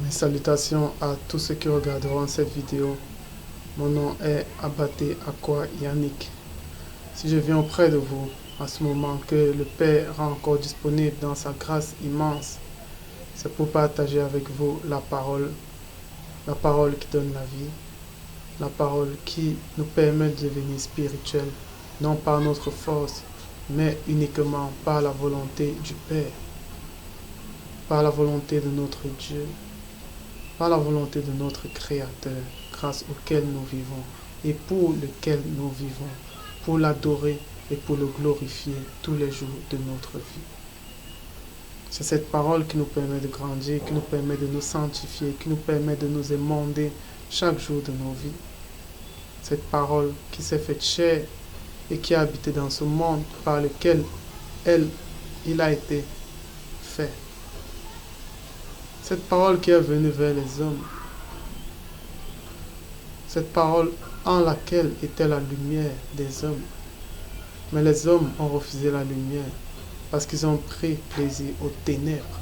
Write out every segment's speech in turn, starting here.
Mes salutations à tous ceux qui regarderont cette vidéo. Mon nom est Abaté Akwa Yannick. Si je viens auprès de vous à ce moment que le Père rend encore disponible dans sa grâce immense, c'est pour partager avec vous la parole qui donne la vie, la parole qui nous permet de devenir spirituels, non par notre force, mais uniquement par la volonté du Père, par la volonté de notre Dieu, par la volonté de notre Créateur, grâce auquel nous vivons et pour lequel nous vivons, pour l'adorer et pour le glorifier tous les jours de notre vie. C'est cette parole qui nous permet de grandir, qui nous permet de nous sanctifier, qui nous permet de nous émonder chaque jour de nos vies. Cette parole qui s'est faite chair et qui a habité dans ce monde par lequel il a été fait. Cette parole qui est venue vers les hommes. Cette parole en laquelle était la lumière des hommes. Mais les hommes ont refusé la lumière parce qu'ils ont pris plaisir aux ténèbres.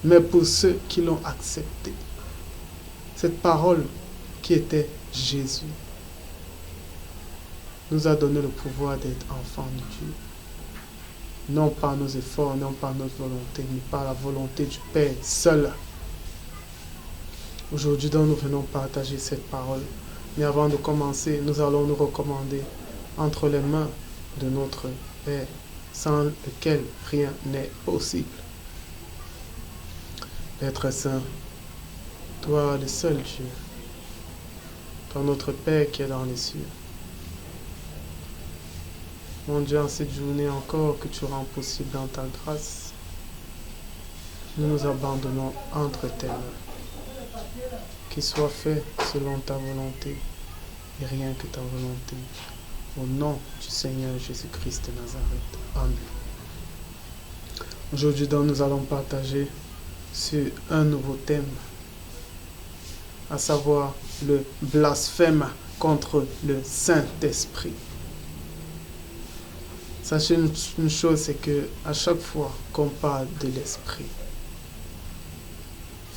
Mais pour ceux qui l'ont accepté, cette parole qui était Jésus nous a donné le pouvoir d'être enfants de Dieu. Non par nos efforts, non par notre volonté, mais par la volonté du Père seul. Aujourd'hui, donc, nous venons partager cette parole. Mais avant de commencer, nous allons nous recommander entre les mains de notre Père, sans lequel rien n'est possible. Père très saint, toi le seul Dieu, toi notre Père qui est dans les cieux. Mon Dieu, en cette journée encore que tu rends possible dans ta grâce, nous nous abandonnons entre tes mains. Qu'il soit fait selon ta volonté et rien que ta volonté. Au nom du Seigneur Jésus-Christ de Nazareth. Amen. Aujourd'hui, donc, nous allons partager sur un nouveau thème, à savoir le blasphème contre le Saint-Esprit. Sachez une chose, c'est que à chaque fois qu'on parle de l'Esprit,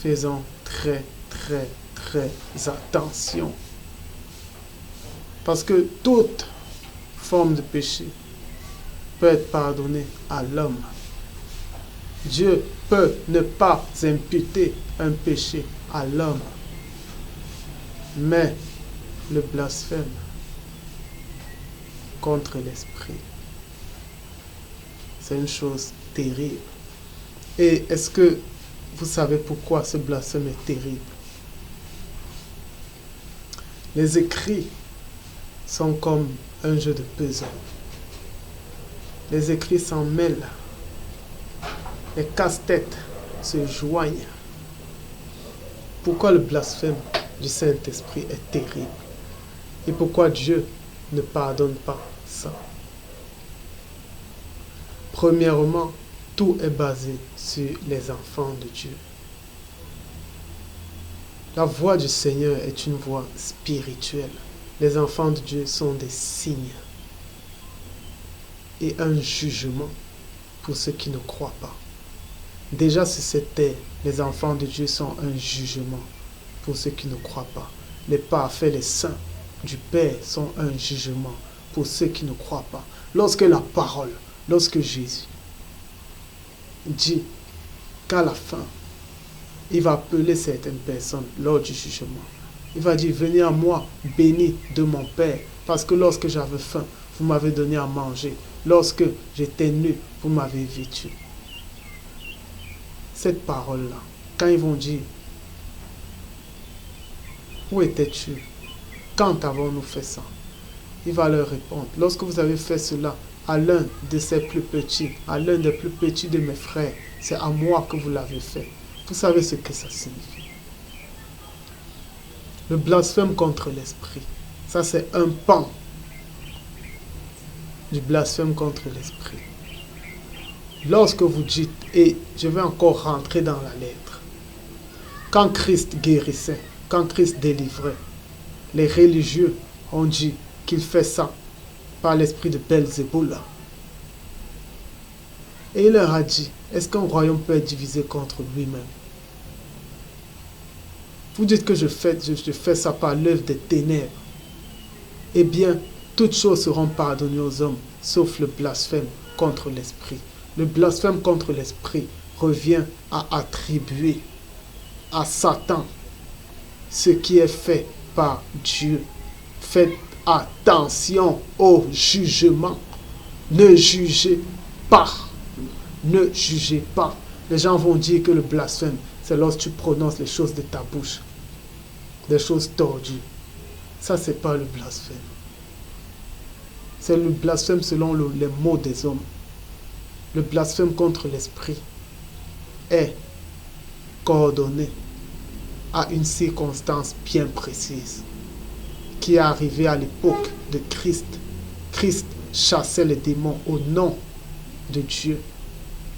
faisons très attention. Parce que toute forme de péché peut être pardonnée à l'homme. Dieu peut ne pas imputer un péché à l'homme. Mais le blasphème contre l'Esprit, c'est une chose terrible. Et est-ce que vous savez pourquoi ce blasphème est terrible? Les écrits sont comme un jeu de puzzle. Les écrits s'en mêlent. Les casse-têtes se joignent. Pourquoi le blasphème du Saint-Esprit est terrible? Et pourquoi Dieu ne pardonne pas ça? Premièrement, tout est basé sur les enfants de Dieu. La voix du Seigneur est une voix spirituelle. Les enfants de Dieu sont des signes et un jugement pour ceux qui ne croient pas. Déjà sur cette terre, les enfants de Dieu sont un jugement pour ceux qui ne croient pas. Les parfaits, les saints du Père sont un jugement pour ceux qui ne croient pas. Lorsque Jésus dit qu'à la fin, il va appeler certaines personnes lors du jugement. Il va dire, venez à moi, bénis de mon Père, parce que lorsque j'avais faim, vous m'avez donné à manger. Lorsque j'étais nu, vous m'avez vêtu. Cette parole-là, quand ils vont dire, où étais-tu? Quand avons-nous fait ça? Il va leur répondre, lorsque vous avez fait cela à l'un de ses plus petits, à l'un des plus petits de mes frères, c'est à moi que vous l'avez fait. Vous savez ce que ça signifie. Le blasphème contre l'Esprit, ça c'est un pan du blasphème contre l'Esprit. Lorsque vous dites, et je vais encore rentrer dans la lettre, quand Christ guérissait, quand Christ délivrait, les religieux ont dit qu'il fait ça par l'esprit de Belzéboul. Et il leur a dit, est-ce qu'un royaume peut être divisé contre lui-même? Vous dites que je fais ça par l'œuvre des ténèbres. Eh bien, toutes choses seront pardonnées aux hommes, sauf le blasphème contre l'Esprit. Le blasphème contre l'Esprit revient à attribuer à Satan ce qui est fait par Dieu. Faites attention au jugement. Ne jugez pas. Ne jugez pas. Les gens vont dire que le blasphème, c'est lorsque tu prononces les choses de ta bouche. Des choses tordues. Ça, c'est pas le blasphème. C'est le blasphème selon les mots des hommes. Le blasphème contre l'Esprit est coordonné à une circonstance bien précise qui est arrivée à l'époque de Christ. Christ chassait les démons au nom de Dieu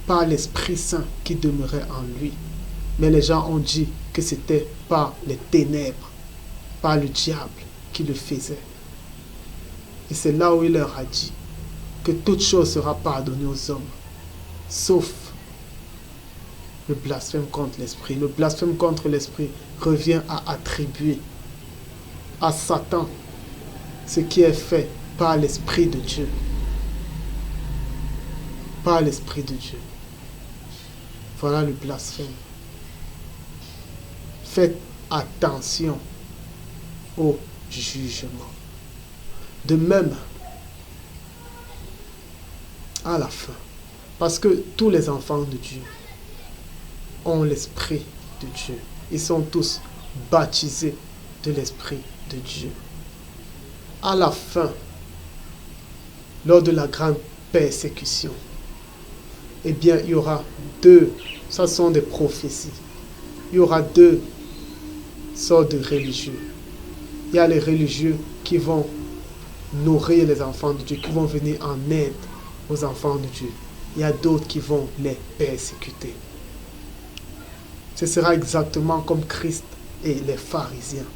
par l'Esprit Saint qui demeurait en lui. Mais les gens ont dit que c'était par les ténèbres, par le diable qui le faisait. Et c'est là où il leur a dit que toute chose sera pardonnée aux hommes, sauf le blasphème contre l'Esprit. Le blasphème contre l'Esprit revient à attribuer à Satan ce qui est fait par l'Esprit de Dieu. Par l'Esprit de Dieu. Voilà le blasphème. Faites attention au jugement. De même, à la fin, parce que tous les enfants de Dieu ont l'Esprit de Dieu. Ils sont tous baptisés de l'Esprit de Dieu. À la fin, lors de la grande persécution, eh bien, il y aura deux, ça sont des prophéties, il y aura deux sortes de religieux. Il y a les religieux qui vont nourrir les enfants de Dieu, qui vont venir en aide aux enfants de Dieu. Il y a d'autres qui vont les persécuter. Ce sera exactement comme Christ et les pharisiens.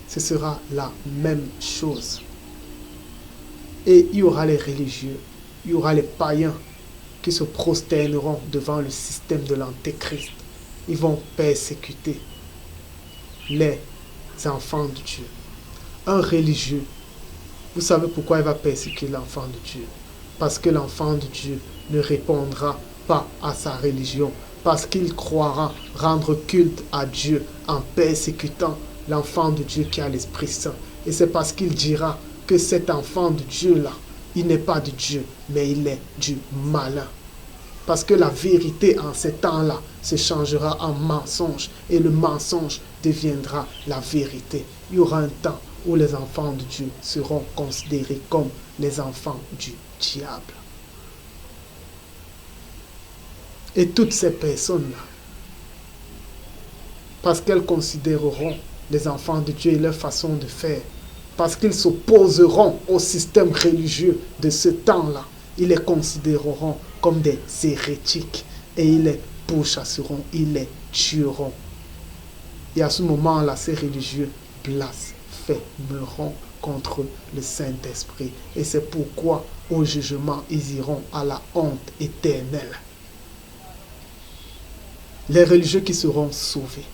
Ce sera la même chose. Et il y aura les religieux, il y aura les païens qui se prosterneront devant le système de l'Antéchrist. Ils vont persécuter les enfants de Dieu. Un religieux, vous savez pourquoi il va persécuter l'enfant de Dieu? Parce que l'enfant de Dieu ne répondra pas à sa religion. Parce qu'il croira rendre culte à Dieu en persécutant l'enfant de Dieu qui a l'Esprit Saint. Et c'est parce qu'il dira que cet enfant de Dieu-là, il n'est pas de Dieu, mais il est du malin. Parce que la vérité en ces temps-là se changera en mensonge et le mensonge deviendra la vérité. Il y aura un temps où les enfants de Dieu seront considérés comme les enfants du diable. Et toutes ces personnes-là, parce qu'elles considéreront les enfants de Dieu et leur façon de faire, parce qu'ils s'opposeront au système religieux de ce temps-là, ils les considéreront comme des hérétiques et ils les pourchasseront, ils les tueront. Et à ce moment-là, ces religieux blasphémeront contre le Saint-Esprit. Et c'est pourquoi, au jugement, ils iront à la honte éternelle. Les religieux qui seront sauvés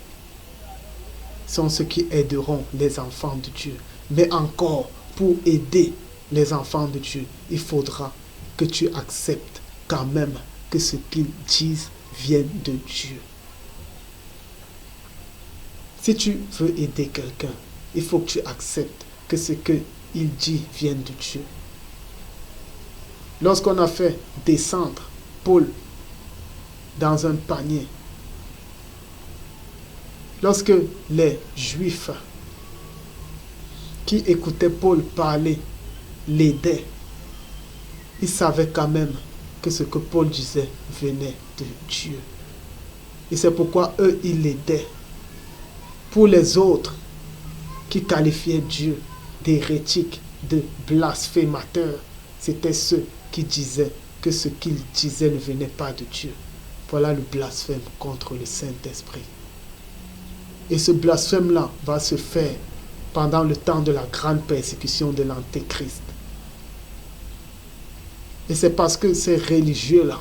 sont ceux qui aideront les enfants de Dieu. Mais encore, pour aider les enfants de Dieu, il faudra que tu acceptes quand même que ce qu'ils disent vienne de Dieu. Si tu veux aider quelqu'un, il faut que tu acceptes que ce qu'il dit vienne de Dieu. Lorsqu'on a fait descendre Paul dans un panier, lorsque les Juifs qui écoutaient Paul parler l'aidaient, ils savaient quand même que ce que Paul disait venait de Dieu. Et c'est pourquoi eux, ils l'aidaient. Pour les autres qui qualifiaient Dieu d'hérétique, de blasphémateur, c'était ceux qui disaient que ce qu'il disait ne venait pas de Dieu. Voilà le blasphème contre le Saint-Esprit. Et ce blasphème-là va se faire pendant le temps de la grande persécution de l'Antéchrist. Et c'est parce que ces religieux-là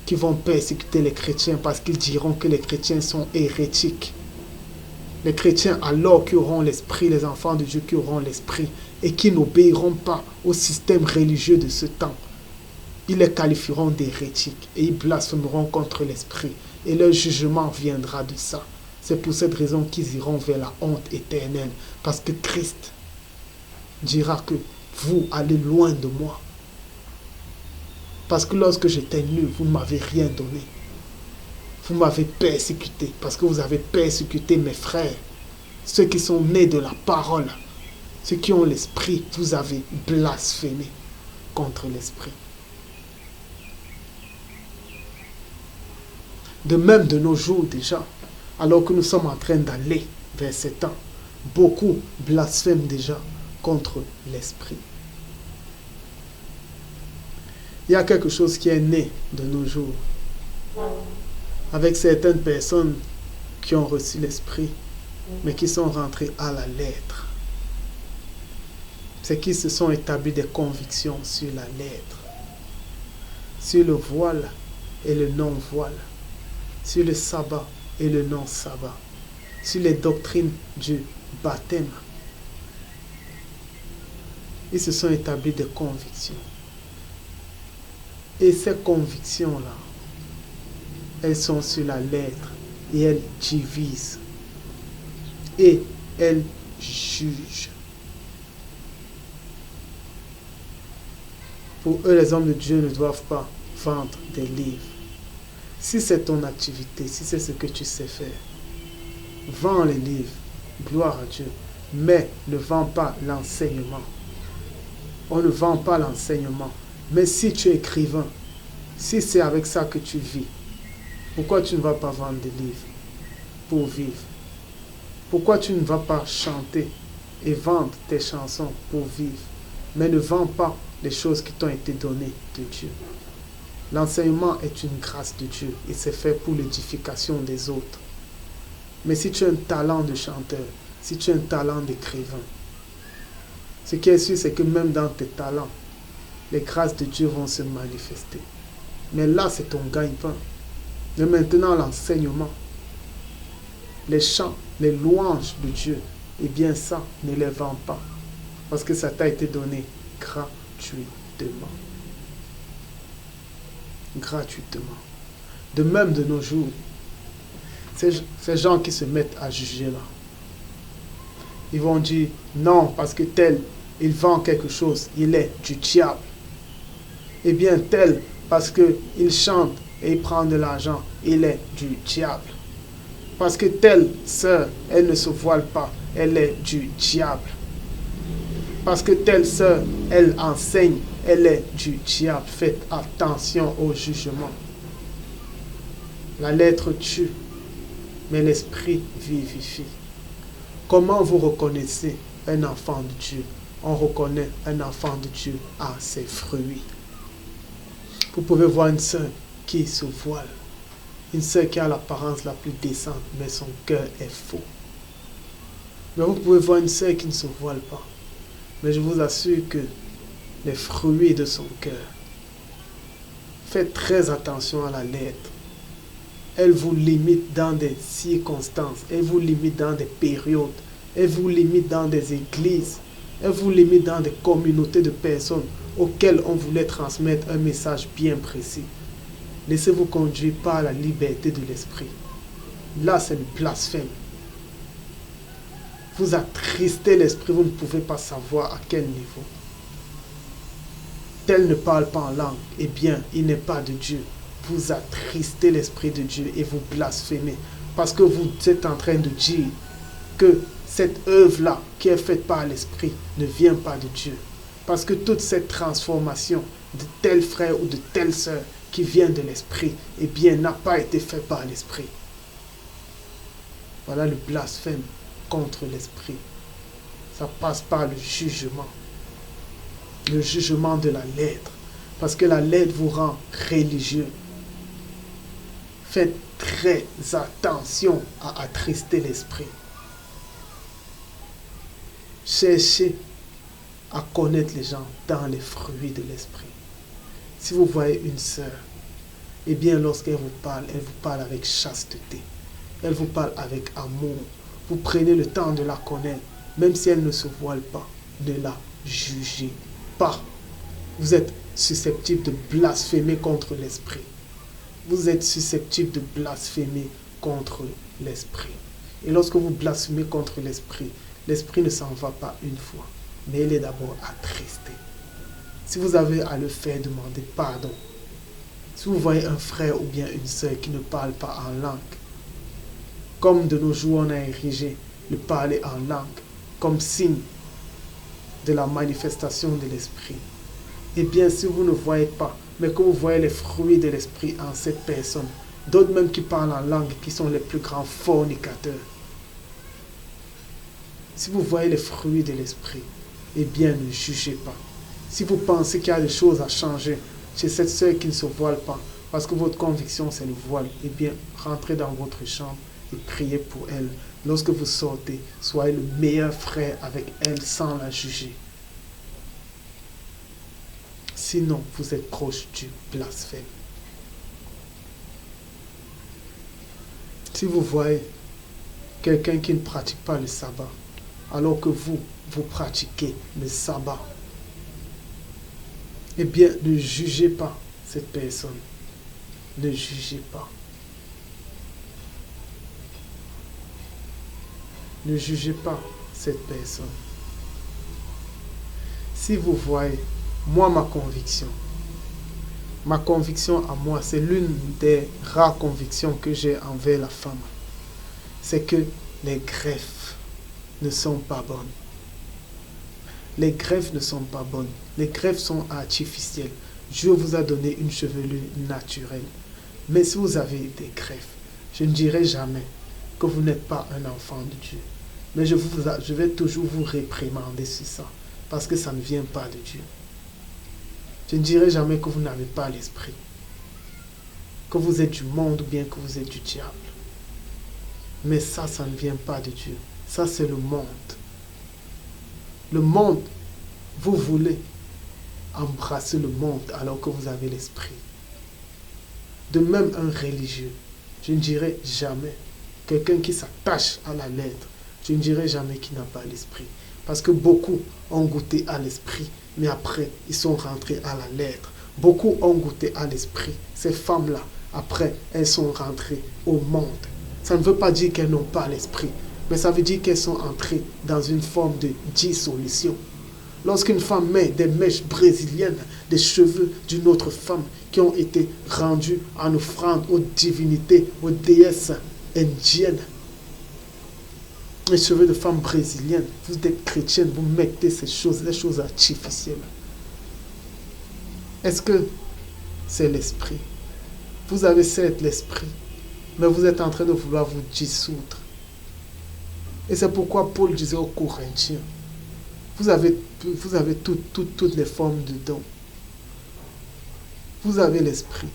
qui vont persécuter les chrétiens, parce qu'ils diront que les chrétiens sont hérétiques, Les chrétiens alors qui auront l'esprit, les enfants de Dieu qui auront l'esprit et qui n'obéiront pas au système religieux de ce temps, ils les qualifieront d'hérétiques et ils blasphémeront contre l'esprit et leur jugement viendra de ça. C'est pour cette raison qu'ils iront vers la honte éternelle parce que Christ dira que vous allez loin de moi. Parce que lorsque j'étais nu, vous ne m'avez rien donné. Vous m'avez persécuté parce que vous avez persécuté mes frères, ceux qui sont nés de la parole, ceux qui ont l'esprit. Vous avez blasphémé contre l'esprit. De même de nos jours déjà, alors que nous sommes en train d'aller vers ces temps, beaucoup blasphèment déjà contre l'esprit. Il y a quelque chose qui est né de nos jours avec certaines personnes qui ont reçu l'esprit, mais qui sont rentrées à la lettre. C'est qu'ils se sont établis des convictions sur la lettre, sur le voile et le non-voile, sur le sabbat et le non-sabbat, sur les doctrines du baptême. Ils se sont établis des convictions. Et ces convictions-là, elles sont sur la lettre et elles divisent et elles jugent. Pour eux, les hommes de Dieu ne doivent pas vendre des livres. Si c'est ton activité, si c'est ce que tu sais faire, vends les livres, gloire à Dieu, mais ne vends pas l'enseignement. On ne vend pas l'enseignement. Mais si tu es écrivain, si c'est avec ça que tu vis, pourquoi tu ne vas pas vendre des livres pour vivre? Pourquoi tu ne vas pas chanter et vendre tes chansons pour vivre? Mais ne vends pas les choses qui t'ont été données de Dieu. L'enseignement est une grâce de Dieu et c'est fait pour l'édification des autres. Mais si tu as un talent de chanteur, si tu as un talent d'écrivain, ce qui est sûr, c'est que même dans tes talents, les grâces de Dieu vont se manifester. Mais là, c'est ton gagne-pain. Mais maintenant, l'enseignement, les chants, les louanges de Dieu, eh bien ça, ne les vends pas. Parce que ça t'a été donné gratuitement. Gratuitement. De même de nos jours, ces gens qui se mettent à juger là, ils vont dire non, parce que tel, il vend quelque chose, il est du diable. Eh bien tel, parce qu'il chante et il prend de l'argent, il est du diable. Parce que telle sœur, elle ne se voile pas, elle est du diable. Parce que telle sœur, elle enseigne, elle est du diable. Faites attention au jugement. La lettre tue, mais l'esprit vivifie. Comment vous reconnaissez un enfant de Dieu? On reconnaît un enfant de Dieu à ses fruits. Vous pouvez voir une sœur qui se voile. Une sœur qui a l'apparence la plus décente, mais son cœur est faux. Mais vous pouvez voir une sœur qui ne se voile pas. Mais je vous assure que les fruits de son cœur. Faites très attention à la lettre. Elle vous limite dans des circonstances. Elle vous limite dans des périodes. Elle vous limite dans des églises. Elle vous limite dans des communautés de personnes auxquelles on voulait transmettre un message bien précis. Laissez-vous conduire par la liberté de l'esprit. Là, c'est le blasphème. Vous attristez l'esprit, vous ne pouvez pas savoir à quel niveau. Tel ne parle pas en langue, eh bien, il n'est pas de Dieu. Vous attristez l'esprit de Dieu et vous blasphémez. Parce que vous êtes en train de dire que cette œuvre-là, qui est faite par l'esprit, ne vient pas de Dieu. Parce que toute cette transformation de tel frère ou de telle sœur qui vient de l'esprit, eh bien, n'a pas été faite par l'esprit. Voilà le blasphème contre l'esprit. Ça passe par le jugement. Le jugement de la lettre. Parce que la lettre vous rend religieux. Faites très attention à attrister l'esprit. Cherchez à connaître les gens dans les fruits de l'esprit. Si vous voyez une sœur, eh bien lorsqu'elle vous parle avec chasteté. Elle vous parle avec amour. Vous prenez le temps de la connaître, même si elle ne se voile pas. Ne la jugez pas. Vous êtes susceptible de blasphémer contre l'esprit. Vous êtes susceptible de blasphémer contre l'esprit. Et lorsque vous blasphémez contre l'esprit, l'esprit ne s'en va pas une fois, mais il est d'abord attristé. Si vous avez à le faire, demandez pardon. Si vous voyez un frère ou bien une sœur qui ne parle pas en langue, comme de nos jours on a érigé le parler en langue comme signe de la manifestation de l'esprit, eh bien si vous ne voyez pas, mais que vous voyez les fruits de l'esprit en cette personne, d'autres même qui parlent en langue, qui sont les plus grands fornicateurs, si vous voyez les fruits de l'esprit, eh bien ne jugez pas. Si vous pensez qu'il y a des choses à changer chez cette sœur qui ne se voile pas, parce que votre conviction c'est le voile, eh bien rentrez dans votre chambre et priez pour elle. Lorsque vous sortez, soyez le meilleur frère avec elle sans la juger. Sinon, vous êtes proche du blasphème. Si vous voyez quelqu'un qui ne pratique pas le sabbat, alors que vous pratiquez le sabbat, eh bien, ne jugez pas cette personne. Ne jugez pas. Ne jugez pas cette personne. Si vous voyez, moi, ma conviction à moi, c'est l'une des rares convictions que j'ai envers la femme. C'est que les greffes ne sont pas bonnes. Les greffes ne sont pas bonnes. Les greffes sont artificielles. Dieu vous a donné une chevelure naturelle. Mais si vous avez des greffes, je ne dirai jamais que vous n'êtes pas un enfant de Dieu. Mais je vais toujours vous réprimander sur ça. Parce que ça ne vient pas de Dieu. Je ne dirai jamais que vous n'avez pas l'esprit. Que vous êtes du monde ou bien que vous êtes du diable. Mais ça ne vient pas de Dieu. Ça, c'est le monde. Le monde, vous voulez embrasser le monde alors que vous avez l'esprit. De même, un religieux, je ne dirai jamais, quelqu'un qui s'attache à la lettre, je ne dirai jamais qu'il n'a pas l'esprit. Parce que beaucoup ont goûté à l'esprit, mais après, ils sont rentrés à la lettre. Beaucoup ont goûté à l'esprit. Ces femmes-là, après, elles sont rentrées au monde. Ça ne veut pas dire qu'elles n'ont pas l'esprit, mais ça veut dire qu'elles sont entrées dans une forme de dissolution. Lorsqu'une femme met des mèches brésiliennes, des cheveux d'une autre femme qui ont été rendus en offrande aux divinités, aux déesses indiennes, les cheveux de femmes brésiliennes, vous êtes chrétienne, vous mettez ces choses, des choses artificielles. Est-ce que c'est l'esprit? Vous avez certes l'esprit, mais vous êtes en train de vouloir vous dissoudre. Et c'est pourquoi Paul disait aux Corinthiens, vous avez toutes les formes de dons. Vous avez l'esprit.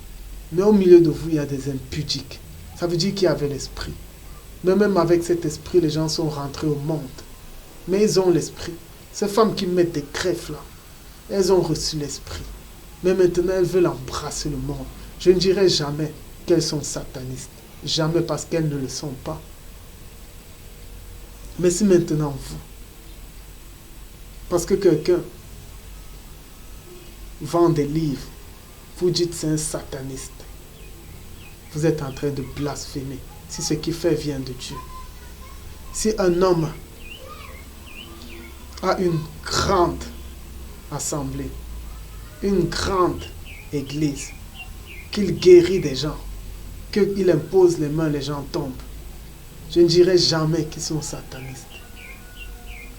Mais au milieu de vous, il y a des impudiques. Ça veut dire qu'il y avait l'esprit. Mais même avec cet esprit, les gens sont rentrés au monde. Mais ils ont l'esprit. Ces femmes qui mettent des greffes là, elles ont reçu l'esprit. Mais maintenant, elles veulent embrasser le monde. Je ne dirai jamais qu'elles sont satanistes. Jamais, parce qu'elles ne le sont pas. Mais si maintenant vous, parce que quelqu'un vend des livres, vous dites c'est un sataniste, vous êtes en train de blasphémer si ce qu'il fait vient de Dieu. Si un homme a une grande assemblée, une grande église, qu'il guérit des gens, qu'il impose les mains, les gens tombent, je ne dirai jamais qu'ils sont satanistes.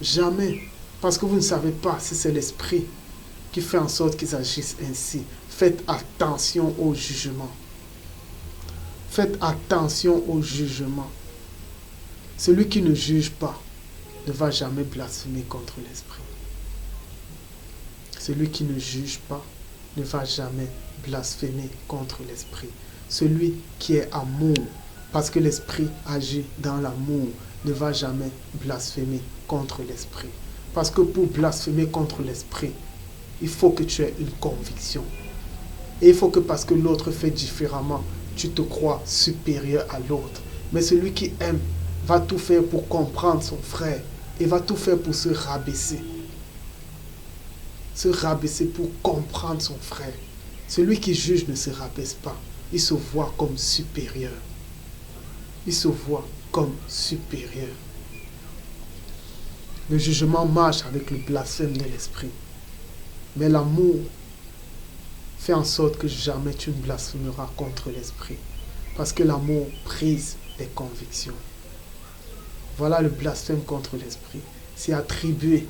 Jamais. Parce que vous ne savez pas si c'est l'esprit qui fait en sorte qu'ils agissent ainsi. Faites attention au jugement. Faites attention au jugement. Celui qui ne juge pas ne va jamais blasphémer contre l'esprit. Celui qui ne juge pas ne va jamais blasphémer contre l'esprit. Celui qui est amour, parce que l'esprit agit dans l'amour, ne va jamais blasphémer contre l'esprit. Parce que pour blasphémer contre l'esprit, il faut que tu aies une conviction. Et il faut que parce que l'autre fait différemment, tu te crois supérieur à l'autre. Mais celui qui aime va tout faire pour comprendre son frère et va tout faire pour se rabaisser. Se rabaisser pour comprendre son frère. Celui qui juge ne se rabaisse pas. Il se voit comme supérieur. Il se voit comme supérieur. Le jugement marche avec le blasphème de l'esprit. Mais l'amour fait en sorte que jamais tu ne blasphémeras contre l'esprit. Parce que l'amour brise les convictions. Voilà le blasphème contre l'esprit. C'est attribuer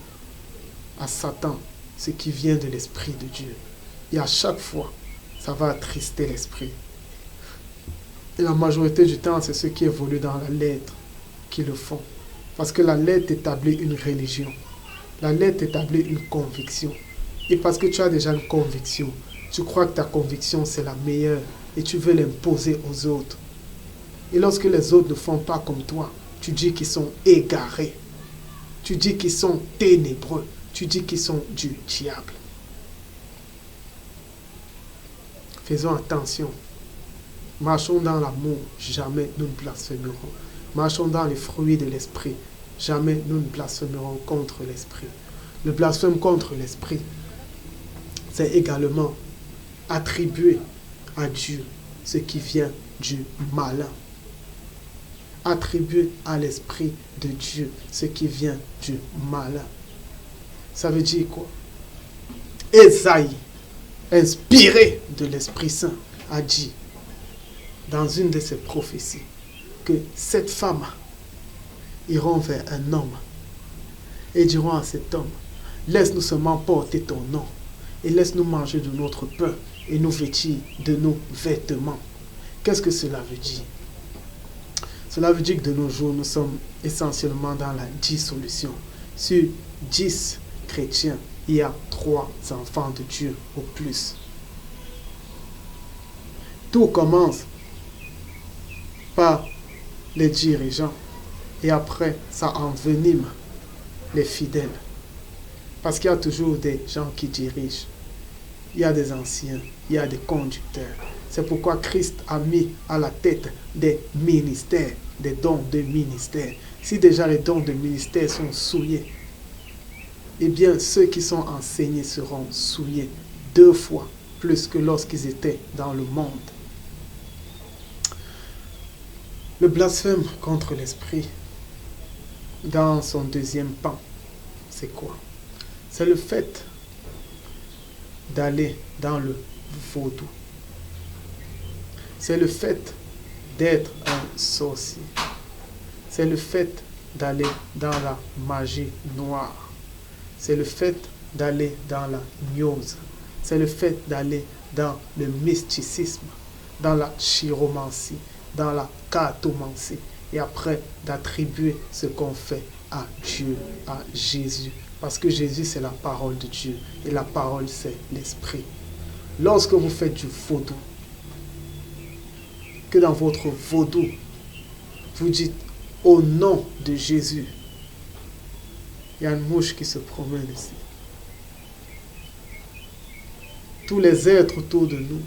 à Satan ce qui vient de l'esprit de Dieu. Et à chaque fois, ça va attrister l'esprit. Et la majorité du temps, c'est ceux qui évoluent dans la lettre qui le font. Parce que la lettre établit une religion. La lettre établit une conviction. Et parce que tu as déjà une conviction, tu crois que ta conviction c'est la meilleure et tu veux l'imposer aux autres. Et lorsque les autres ne font pas comme toi, tu dis qu'ils sont égarés. Tu dis qu'ils sont ténébreux. Tu dis qu'ils sont du diable. Faisons attention. Marchons dans l'amour, jamais nous ne blasphémerons. Marchons dans les fruits de l'esprit, jamais nous ne blasphémerons contre l'esprit. Le blasphème contre l'esprit, c'est également attribuer à Dieu ce qui vient du malin. Attribuer à l'esprit de Dieu ce qui vient du malin. Ça veut dire quoi? Ésaïe, inspiré de l'Esprit Saint, a dit dans une de ses prophéties que 7 femmes iront vers un homme et diront à cet homme: laisse-nous seulement porter ton nom et laisse-nous manger de notre pain et nous vêtir de nos vêtements. Qu'est-ce que cela veut dire? Cela veut dire que de nos jours, nous sommes essentiellement dans la dissolution. Sur 10 chrétiens, il y a 3 enfants de Dieu au plus. Tout commence par les dirigeants et après ça envenime les fidèles. Parce qu'il y a toujours des gens qui dirigent. Il y a des anciens, il y a des conducteurs. C'est pourquoi Christ a mis à la tête des ministères, des dons de ministère. Si déjà les dons de ministère sont souillés, eh bien ceux qui sont enseignés seront souillés 2 fois plus que lorsqu'ils étaient dans le monde. Le blasphème contre l'esprit, dans son deuxième pan, c'est quoi? C'est le fait d'aller dans le vaudou. C'est le fait d'être un sorcier. C'est le fait d'aller dans la magie noire. C'est le fait d'aller dans la gnose. C'est le fait d'aller dans le mysticisme, dans la chiromancie, dans la cartomancie. Et après, d'attribuer ce qu'on fait à Dieu, à Jésus. Parce que Jésus, c'est la parole de Dieu. Et la parole, c'est l'esprit. Lorsque vous faites du vaudou, que dans votre vaudou, vous dites au nom de Jésus, il y a une mouche qui se promène ici. Tous les êtres autour de nous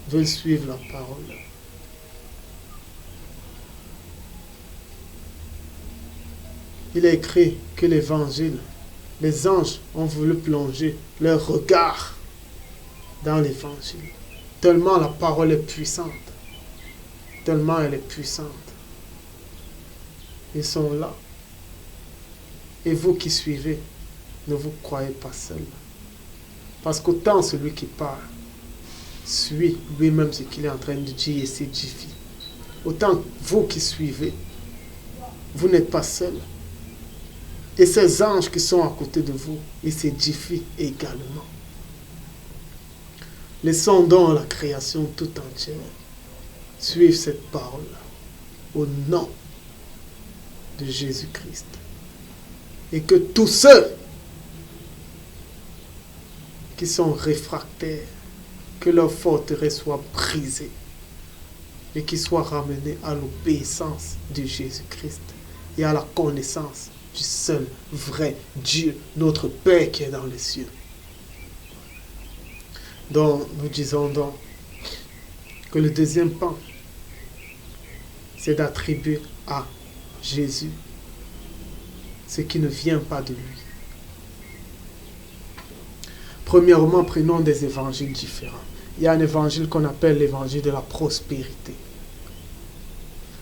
veulent suivre la parole. Il est écrit que l'évangile, les anges ont voulu plonger leur regard dans l'évangile. Tellement la parole est puissante. Tellement elle est puissante. Ils sont là. Et vous qui suivez, ne vous croyez pas seul. Parce qu'autant celui qui parle suit lui-même ce qu'il est en train de dire et s'édifie. Autant vous qui suivez, vous n'êtes pas seul. Et ces anges qui sont à côté de vous, ils s'édifient également. Laissons donc la création tout entière suivre cette parole au nom de Jésus-Christ. Et que tous ceux qui sont réfractaires, que leur forteresse soit brisée et qu'ils soient ramenés à l'obéissance de Jésus-Christ et à la connaissance du seul vrai Dieu, notre Père qui est dans les cieux. Donc, nous disons donc que le deuxième pan, c'est d'attribuer à Jésus ce qui ne vient pas de lui. Premièrement, prenons des évangiles différents. Il y a un évangile qu'on appelle l'évangile de la prospérité.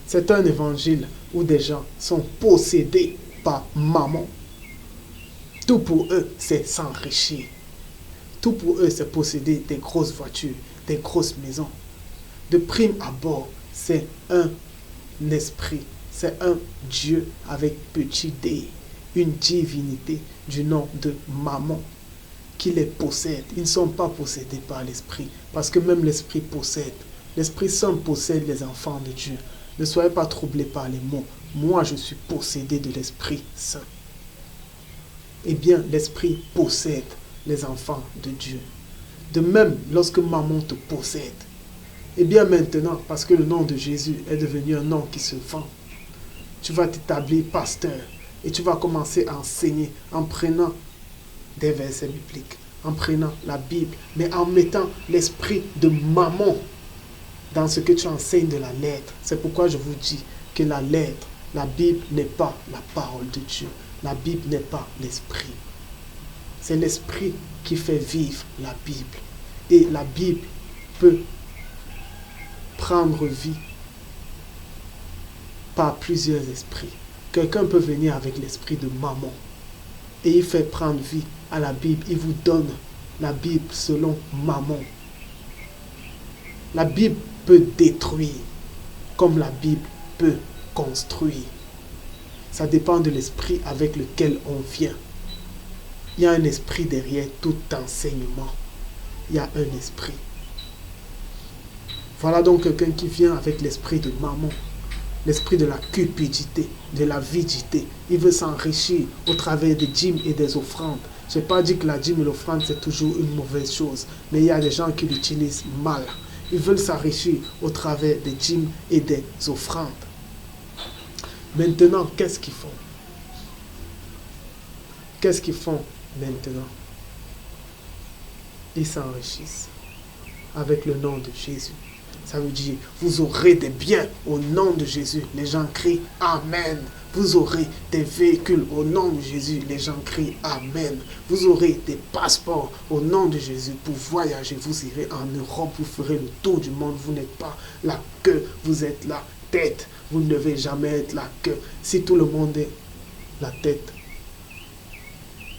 C'est un évangile où des gens sont possédés par maman. Tout pour eux, c'est s'enrichir. Tout pour eux, c'est posséder des grosses voitures, des grosses maisons. De prime abord, c'est un esprit, c'est un Dieu avec petit d, une divinité du nom de maman qui les possède. Ils ne sont pas possédés par l'esprit, parce que même l'esprit possède. L'Esprit Saint possède les enfants de Dieu. Ne soyez pas troublés par les mots. Moi, je suis possédé de l'Esprit Saint. Eh bien, l'Esprit possède les enfants de Dieu. De même, lorsque maman te possède, eh bien maintenant, parce que le nom de Jésus est devenu un nom qui se vend, tu vas t'établir pasteur et tu vas commencer à enseigner en prenant des versets bibliques, en prenant la Bible, mais en mettant l'esprit de maman dans ce que tu enseignes de la lettre. C'est pourquoi je vous dis que la lettre, la Bible n'est pas la parole de Dieu. La Bible n'est pas l'esprit. C'est l'esprit qui fait vivre la Bible. Et la Bible peut prendre vie par plusieurs esprits. Quelqu'un peut venir avec l'esprit de maman et il fait prendre vie à la Bible. Il vous donne la Bible selon maman. La Bible peut détruire comme la Bible peut construire. Ça dépend de l'esprit avec lequel on vient. Il y a un esprit derrière tout enseignement. Il y a un esprit. Voilà donc quelqu'un qui vient avec l'esprit de maman. L'esprit de la cupidité, de l'avidité. Il veut s'enrichir au travers des dîmes et des offrandes. Je n'ai pas dit que la dîme et l'offrande c'est toujours une mauvaise chose. Mais il y a des gens qui l'utilisent mal. Ils veulent s'enrichir au travers des dîmes et des offrandes. Maintenant, qu'est-ce qu'ils font? Qu'est-ce qu'ils font maintenant? Ils s'enrichissent avec le nom de Jésus. Ça veut dire, vous aurez des biens au nom de Jésus. Les gens crient Amen. Vous aurez des véhicules au nom de Jésus. Les gens crient Amen. Vous aurez des passeports au nom de Jésus pour voyager. Vous irez en Europe, vous ferez le tour du monde. Vous n'êtes pas la queue, vous êtes la tête. Vous ne devez jamais être la queue. Si tout le monde est la tête,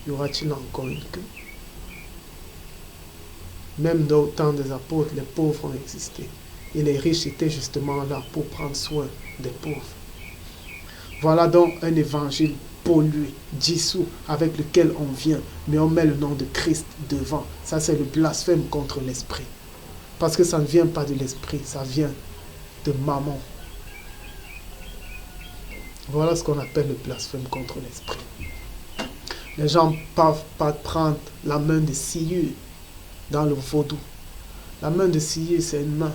y aura-t-il encore une queue? Même dans le temps des apôtres, les pauvres ont existé. Et les riches étaient justement là pour prendre soin des pauvres. Voilà donc un évangile pollué, dissous, avec lequel on vient, mais on met le nom de Christ devant. Ça, c'est le blasphème contre l'esprit. Parce que ça ne vient pas de l'esprit, ça vient de maman. Voilà ce qu'on appelle le blasphème contre l'esprit. Les gens ne peuvent pas prendre la main de sciure dans le vaudou. La main de sciure, c'est une main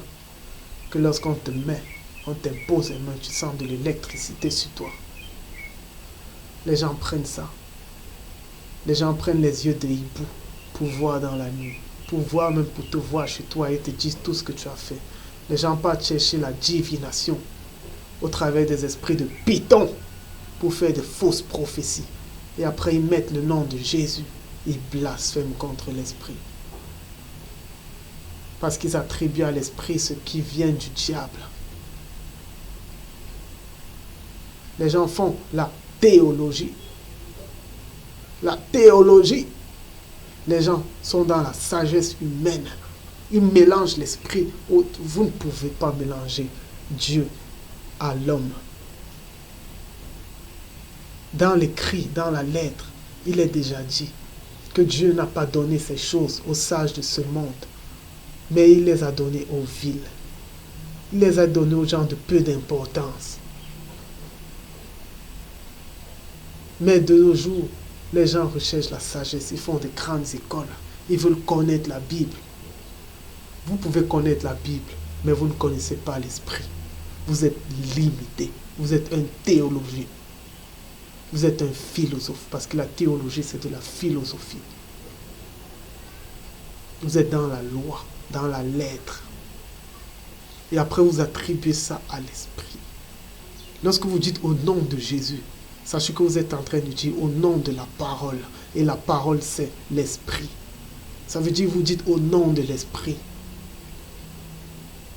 que lorsqu'on te met, on t'impose les mains, tu sens de l'électricité sur toi. Les gens prennent ça. Les gens prennent les yeux de hibou pour voir dans la nuit. Pour voir, même pour te voir chez toi et te dire tout ce que tu as fait. Les gens partent chercher la divination au travers des esprits de python pour faire de fausses prophéties. Et après, ils mettent le nom de Jésus. Ils blasphèment contre l'esprit. Parce qu'ils attribuent à l'esprit ce qui vient du diable. Les gens font la théologie. La théologie. Les gens sont dans la sagesse humaine. Ils mélangent l'esprit. Vous ne pouvez pas mélanger Dieu à l'homme. Dans l'écrit, dans la lettre, il est déjà dit que Dieu n'a pas donné ces choses aux sages de ce monde, mais il les a données aux vils. Il les a données aux gens de peu d'importance. Mais de nos jours, les gens recherchent la sagesse, ils font des grandes écoles, ils veulent connaître la Bible. Vous pouvez connaître la Bible, mais vous ne connaissez pas l'esprit. Vous êtes limité, vous êtes un théologien. Vous êtes un philosophe, parce que la théologie, c'est de la philosophie. Vous êtes dans la loi, dans la lettre. Et après, vous attribuez ça à l'esprit. Lorsque vous dites au nom de Jésus, sachez que vous êtes en train de dire au nom de la parole. Et la parole, c'est l'esprit. Ça veut dire que vous dites au nom de l'esprit.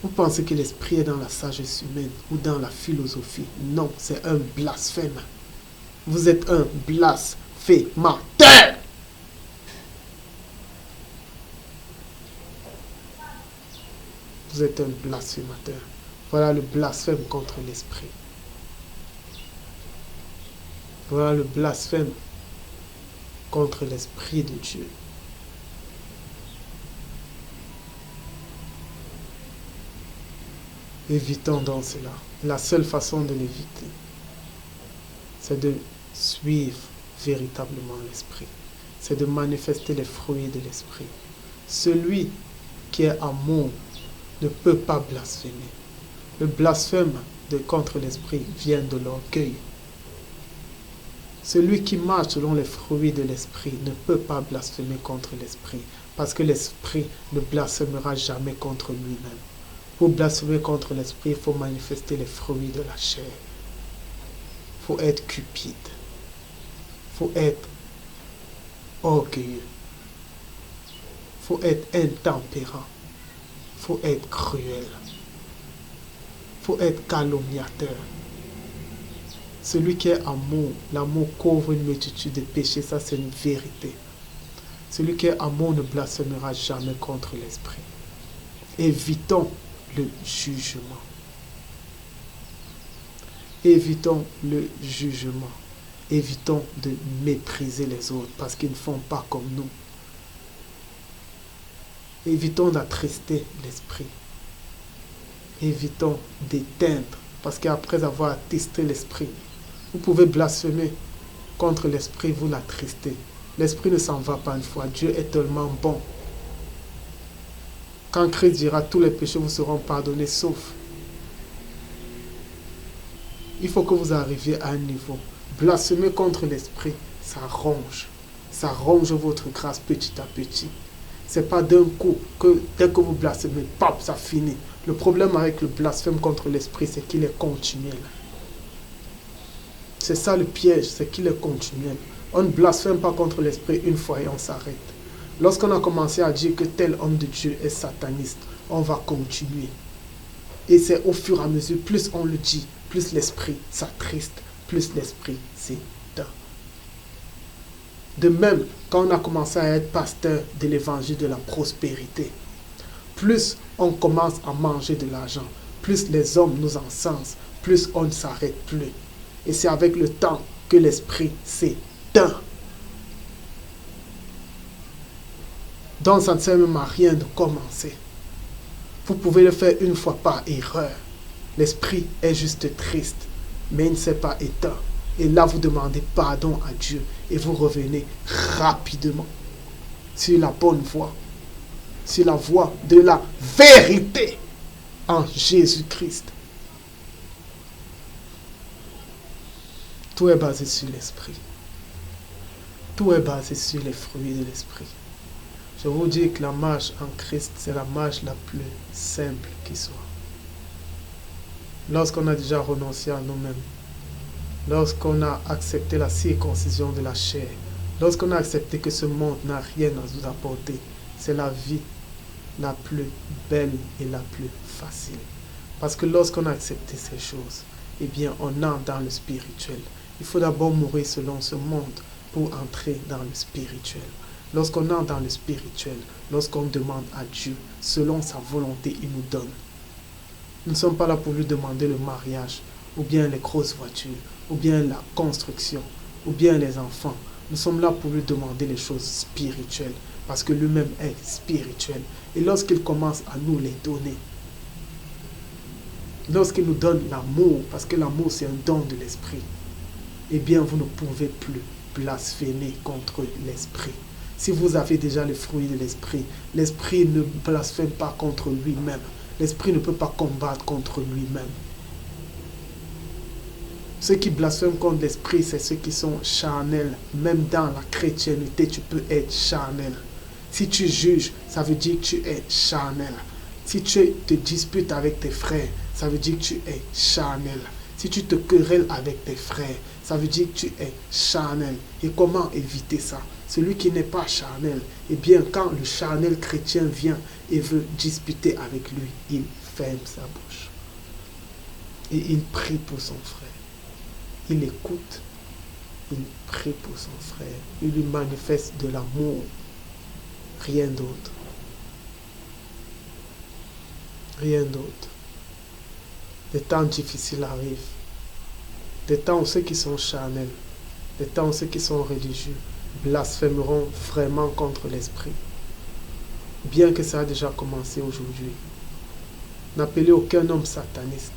Vous pensez que l'esprit est dans la sagesse humaine ou dans la philosophie. Non, c'est un blasphème. Vous êtes un blasphémateur. Vous êtes un blasphémateur. Voilà le blasphème contre l'esprit. Voilà le blasphème contre l'esprit de Dieu. Évitons donc cela. La seule façon de l'éviter, c'est de suivre véritablement l'esprit. C'est de manifester les fruits de l'esprit. Celui qui est amour ne peut pas blasphémer. Le blasphème contre l'esprit vient de l'orgueil. Celui qui marche selon les fruits de l'esprit ne peut pas blasphémer contre l'esprit, parce que l'esprit ne blasphémera jamais contre lui-même. Pour blasphémer contre l'esprit, il faut manifester les fruits de la chair. Il faut être cupide. Il faut être orgueilleux. Il faut être intempérant. Il faut être cruel. Il faut être calomniateur. Celui qui est amour, l'amour couvre une multitude de péchés, ça c'est une vérité. Celui qui est amour ne blasphémera jamais contre l'esprit. Évitons le jugement. Évitons le jugement. Évitons de mépriser les autres parce qu'ils ne font pas comme nous. Évitons d'attrister l'esprit. Évitons d'éteindre parce qu'après avoir attristé l'esprit, vous pouvez blasphémer contre l'esprit, vous l'attristez. L'esprit ne s'en va pas une fois. Dieu est tellement bon. Quand Christ dira tous les péchés vous seront pardonnés sauf. Il faut que vous arriviez à un niveau. Blasphémer contre l'esprit, ça ronge. Ça ronge votre grâce petit à petit. C'est pas d'un coup que dès que vous blasphémez, pap, ça finit. Le problème avec le blasphème contre l'esprit, c'est qu'il est continuel. C'est ça le piège, c'est qu'il est continuel. On ne blasphème pas contre l'esprit une fois et on s'arrête. Lorsqu'on a commencé à dire que tel homme de Dieu est sataniste, on va continuer. Et c'est au fur et à mesure, plus on le dit, plus l'esprit s'attriste, plus l'esprit s'éteint. De même, quand on a commencé à être pasteur de l'évangile de la prospérité, plus on commence à manger de l'argent, plus les hommes nous encensent, plus on ne s'arrête plus. Et c'est avec le temps que l'esprit s'éteint. Donc ça ne sert même à rien de commencer. Vous pouvez le faire une fois par erreur. L'esprit est juste triste, mais il ne s'est pas éteint. Et là, vous demandez pardon à Dieu et vous revenez rapidement sur la bonne voie, sur la voie de la vérité en Jésus-Christ. Tout est basé sur l'esprit. Tout est basé sur les fruits de l'esprit. Je vous dis que la marche en Christ, c'est la marche la plus simple qui soit. Lorsqu'on a déjà renoncé à nous-mêmes, lorsqu'on a accepté la circoncision de la chair, lorsqu'on a accepté que ce monde n'a rien à nous apporter, c'est la vie la plus belle et la plus facile. Parce que lorsqu'on a accepté ces choses, eh bien, on entre dans le spirituel. Il faut d'abord mourir selon ce monde pour entrer dans le spirituel. Lorsqu'on entre dans le spirituel, lorsqu'on demande à Dieu, selon sa volonté, il nous donne. Nous ne sommes pas là pour lui demander le mariage, ou bien les grosses voitures, ou bien la construction, ou bien les enfants. Nous sommes là pour lui demander les choses spirituelles, parce que lui-même est spirituel. Et lorsqu'il commence à nous les donner, lorsqu'il nous donne l'amour, parce que l'amour c'est un don de l'esprit, eh bien vous ne pouvez plus blasphémer contre l'esprit. Si vous avez déjà les fruits de l'esprit, l'esprit ne blasphème pas contre lui-même. L'esprit ne peut pas combattre contre lui-même. Ceux qui blasphèment contre l'esprit, c'est ceux qui sont charnels. Même dans la chrétienté, tu peux être charnel. Si tu juges, ça veut dire que tu es charnel. Si tu te disputes avec tes frères, ça veut dire que tu es charnel. Si tu te querelles avec tes frères, ça veut dire que tu es charnel. Et comment éviter ça? Celui qui n'est pas charnel, eh bien, quand le charnel chrétien vient et veut disputer avec lui, il ferme sa bouche. Et il prie pour son frère. Il écoute. Il prie pour son frère. Il lui manifeste de l'amour. Rien d'autre. Rien d'autre. Des temps difficiles arrivent. Des temps où ceux qui sont charnels, des temps où ceux qui sont religieux blasphémeront vraiment contre l'esprit. Bien que ça a déjà commencé aujourd'hui. N'appelez aucun homme sataniste.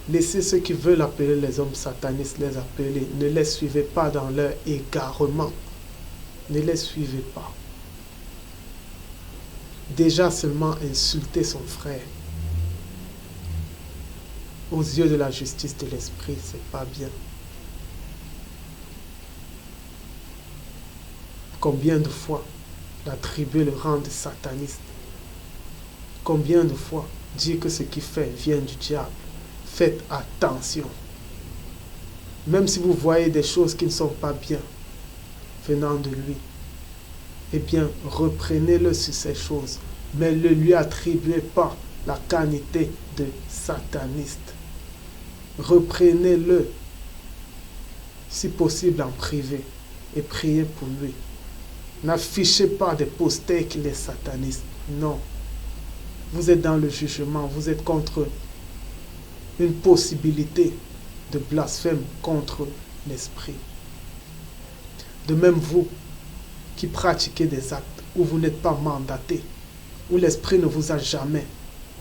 Laissez ceux qui veulent appeler les hommes satanistes les appeler. Ne les suivez pas dans leur égarement. Ne les suivez pas. Déjà seulement insulter son frère aux yeux de la justice de l'esprit, c'est pas bien. Combien de fois l'attribuer le rang de sataniste? Combien de fois dire que ce qu'il fait vient du diable? Faites attention. Même si vous voyez des choses qui ne sont pas bien venant de lui, eh bien, reprenez-le sur ces choses, mais ne lui attribuez pas la qualité de sataniste. Reprenez-le, si possible en privé, et priez pour lui. N'affichez pas des posters qu'il est sataniste. Non. Vous êtes dans le jugement, vous êtes contre une possibilité de blasphème contre l'esprit. De même vous, qui pratiquez des actes où vous n'êtes pas mandaté, où l'esprit ne vous a jamais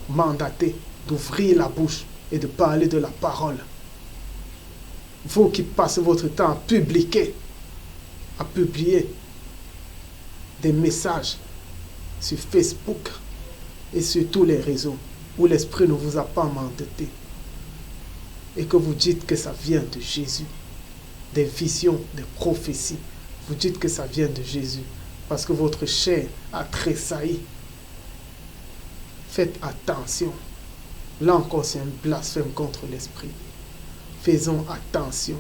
mandaté d'ouvrir la bouche et de parler de la parole. Vous qui passez votre temps à publier des messages sur Facebook et sur tous les réseaux où l'esprit ne vous a pas mandaté et que vous dites que ça vient de Jésus, des visions, des prophéties. Vous dites que ça vient de Jésus parce que votre chair a tressailli. Faites attention. Là encore, c'est un blasphème contre l'esprit. Faisons attention.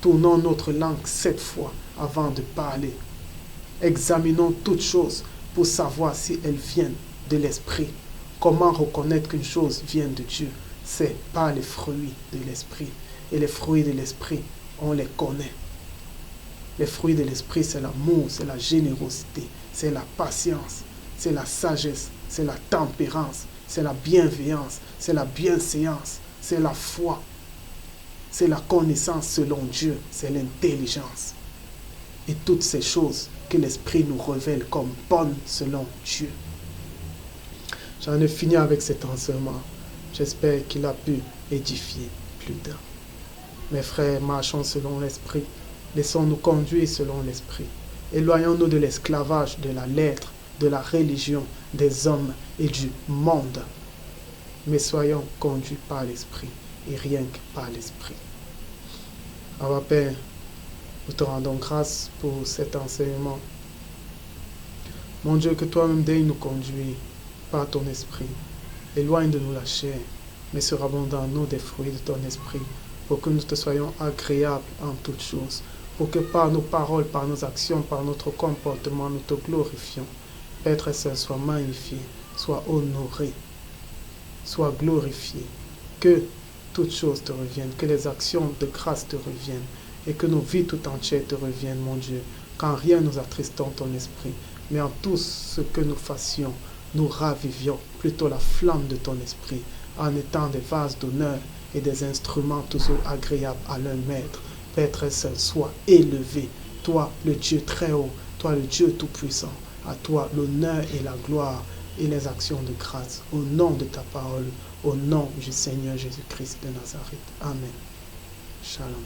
Tournons notre langue 7 fois avant de parler. Examinons toutes choses pour savoir si elles viennent de l'esprit. Comment reconnaître qu'une chose vient de Dieu? C'est par les fruits de l'esprit. Et les fruits de l'esprit, on les connaît. Les fruits de l'esprit, c'est l'amour, c'est la générosité, c'est la patience, c'est la sagesse, c'est la tempérance, c'est la bienveillance, c'est la bienséance, c'est la foi, c'est la connaissance selon Dieu, c'est l'intelligence. Et toutes ces choses que l'esprit nous révèle comme bonnes selon Dieu. J'en ai fini avec cet enseignement. J'espère qu'il a pu édifier plus d'un. Mes frères, marchons selon l'esprit. Laissons-nous conduire selon l'esprit. Éloignons-nous de l'esclavage, de la lettre, de la religion, des hommes et du monde. Mais soyons conduits par l'esprit et rien que par l'esprit. Abba Père, nous te rendons grâce pour cet enseignement. Mon Dieu, que toi-même daignes nous conduire par ton esprit. Éloigne de nous la chair, mais surabonde en nous des fruits de ton esprit, pour que nous te soyons agréables en toutes choses, pour que par nos paroles, par nos actions, par notre comportement, nous te glorifions. Père très saint, sois magnifié, sois honoré, sois glorifié, que toutes choses te reviennent, que les actions de grâce te reviennent, et que nos vies tout entières te reviennent, mon Dieu, qu'en rien nous attristons ton esprit, mais en tout ce que nous fassions, nous ravivions plutôt la flamme de ton esprit, en étant des vases d'honneur et des instruments toujours agréables à leur maître. Père très saint, sois élevé, toi le Dieu très haut, toi le Dieu tout-puissant, à toi l'honneur et la gloire et les actions de grâce, au nom de ta parole, au nom du Seigneur Jésus-Christ de Nazareth. Amen. Shalom.